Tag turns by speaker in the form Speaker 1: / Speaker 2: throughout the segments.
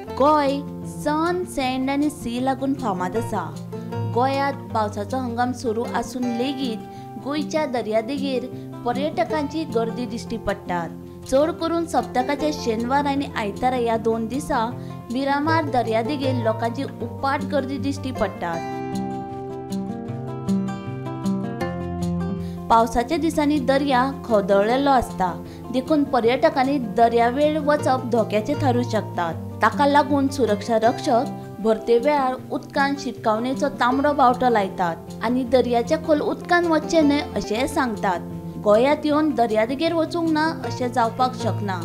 Speaker 1: गोय सन सँड आनी सी लागून फामाद आसा। गोंयांत पावसाचो हंगाम सुरू आसून लेगीत गोंयच्या दर्यादेगेर पर्यटकांची गर्दी दिश्टी पडटा। चड करून सप्तकाचे शेनवार आनी आयतार ह्या 2 दिसां मिरामार दर्यादेगेर लोकांची उपाट गर्दी दिश्टी पडटा। पावसाच्या दिसांनी दर्या खदळलेलो आसता, देखून पर्यटकांनी दर्यावेळ वचप धोक्याचे ठरू शकतात। ताका लागून सुरक्षा रक्षक भरते वेळार उदकांत शिटकावणेचो तांबडो बावटो लायतात आनी दर्याच्या खोल उदकांत वचचे न्हय अशें सांगतात। गोंयांत येवन दर्यादेगेर वचूंक ना अशें जावपाक शकना।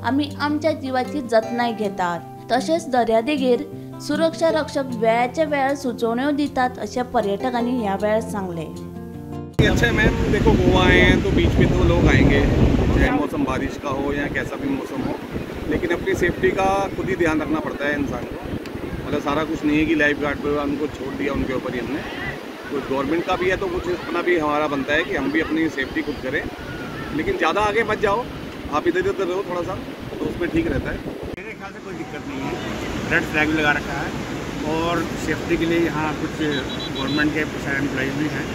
Speaker 1: आमी आमच्या जिवाची जतनाय घेतात। तशेंच दर्यादेगेर सुरक्षा रक्षक वेळाच्या वेळार सुचोवण्यो दितात अशें पर्यटकांनी ह्या वेळार सांगले।
Speaker 2: अच्छा मैम, देखो गोवा आए हैं तो बीच पे तो लोग आएंगे, चाहे मौसम बारिश का हो या कैसा भी मौसम हो, लेकिन अपनी सेफ्टी का खुद ही ध्यान रखना पड़ता है इंसान को। मतलब सारा कुछ नहीं है कि लाइफ गार्ड पर उनको छोड़ दिया, उनके ऊपर ही हमने कुछ गवर्नमेंट का भी है तो कुछ अपना भी हमारा बनता है कि हम भी अपनी सेफ्टी खुद करें, लेकिन ज़्यादा आगे मत जाओ, आप इधर उधर रहो थोड़ा सा, तो उसमें ठीक रहता है।
Speaker 3: मेरे ख्याल से कोई दिक्कत नहीं है। रेड फ्लैग भी लगा रखा है और सेफ्टी के लिए यहाँ कुछ गवर्नमेंट के एम्प्लॉइज भी हैं,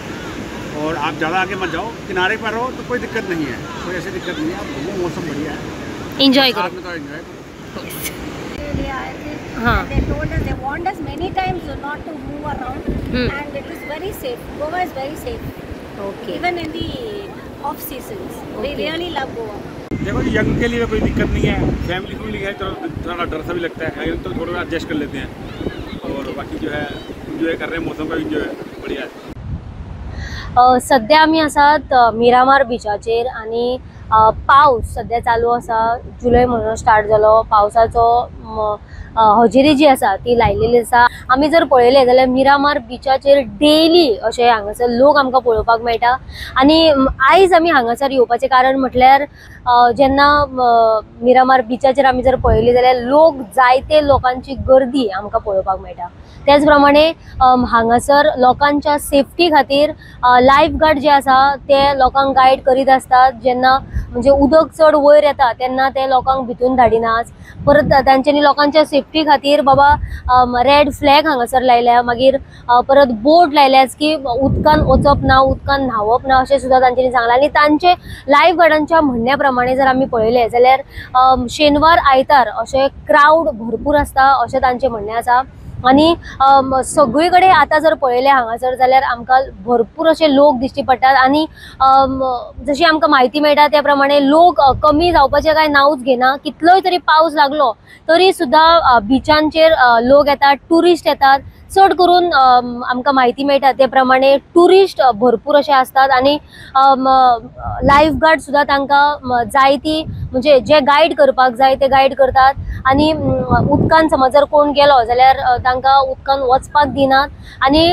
Speaker 3: और आप ज़्यादा आगे मत जाओ, किनारे पर रहो तो कोई दिक्कत नहीं है, कोई ऐसी दिक्कत नहीं है। आप घूमो, मौसम बढ़िया है,
Speaker 4: एंजॉय करो।
Speaker 3: साथ में तो एंजॉय करो।
Speaker 4: हाँ।
Speaker 5: They told us, they warned us many times not to move around, and it is very safe. Goa is very safe.
Speaker 4: Okay.
Speaker 5: Even in the off seasons, we really love Goa.
Speaker 3: देखो young के लिए कोई दिक्कत नहीं है, family को लिए है तो थोड़ा डर सा भी लगता है, तो थोड़ा एडजस्ट कर लेते हैं, और बाकी जो है एंजॉय कर रहे हैं, मौसम का भी जो है बढ़िया है।
Speaker 4: सध्या आमी आसात मिरामार बिचाचेर आनी पावस सध्या चालू आसा। जुलय म्हयनो स्टार्ट जालो, पावसाचो हजेरी जी आसा ती लायलेली आसा। आमी जर पळयलें जाल्यार मिरामार बिचाचेर डेली अशें हांगासर लोक आमकां पळोवपाक मेळटा। आनी आयज आमी हांगासर येवपाचें कारण म्हटल्यार जेन्ना मिरामार बिचाचेर आमी जर पळयलें जाल्यार लोक जायते लोकांची गर्दी आमकां पळोवपाक मेळटा। त्याच प्रमाणे हांगासर लोकांच्या सेफ्टी खातीर लायफ गार्ड जे आसा ते लोकांक गायड करीत असतात। जेन्ना म्हणजे उदक चड वयर येता तेन्ना ते लोकांक भितून धाडिनात। परत तांच्यांनी लोकांच्या सेफ्टी खातीर बाबा रेड फ्लॅग हांगासर लायल्या, मागीर परत बोर्ड लायल्यात की उदकान वचप ना, उदकान न्हावप ना अशें सुद्दां तांच्यांनी सांगलां। आनी तांचे लायफ गार्डांच्या म्हणण्या प्रमाणे जर आमी पळयलें जाल्यार शेनवार आयतार अशें क्राउड भरपूर आसता अशें तांचें म्हणणें आसा। आनी सगळी कडेन आतां जर पळयलें हांगासर जाल्यार आमकां भरपूर अशे लोक दिश्टी पडटात। आनी जशी आमकां म्हायती मेळटा त्या प्रमाणे लोक कमी जावपाचें कांय नांवच घेना। कितलोय तरी पावस लागलो तरी सुद्दां बिचांचेर लोक येतात, टुरिस्ट येतात। चड करून आमकां म्हायती मेळटा ते प्रमाणे टुरिस्ट भरपूर अशे आसतात आनी लायफ गार्ड सुद्दां तांकां जायती म्हणजे जे गायड करपाक जाय ते गायड करतात। आनी उदकान समज जर कोण गेलो जाल्यार तांकां उदकान वचपाक दिनात। आनी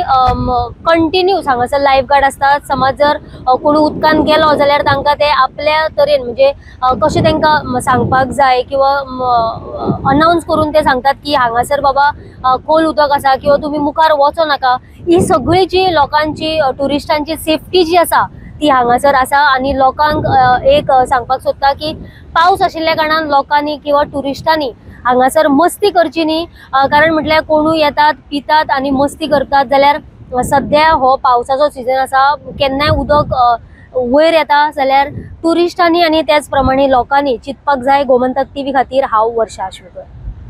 Speaker 4: कंटिन्यूस हांगासर लायफ गार्ड आसतात। समज जर कोण उदकान गेलो जाल्यार तांकां ते आपल्या तरेन म्हणजे कशें तांकां सांगपाक जाय किंवा अनाउन्स करून ते सांगतात की हांगासर बाबा खोल उदक आसा किंवा तुम्ही मुखार वचो नाका। ही सगळी जी लोकांची टुरिस्टांची सेफ्टी जी आसा ती हांगासर आसा। आनी लोकांक एक सांगपाक सोदता की पावस आशिल्ल्या कारणान लोकांनी किंवा टुरिस्टांनी हांगासर मस्ती करची न्ही, कारण म्हटल्यार कोणूय येतात पितात आनी मस्ती करतात जाल्यार सध्या हो पावसाचो सिजन आसा, केन्नाय उदक वयर येता जाल्यार टुरिस्टांनी आनी त्याच प्रमाणे लोकांनी चिंतपाक जाय। गोमंतक टीव्ही खातीर हांव वर्षा आश्वेकर।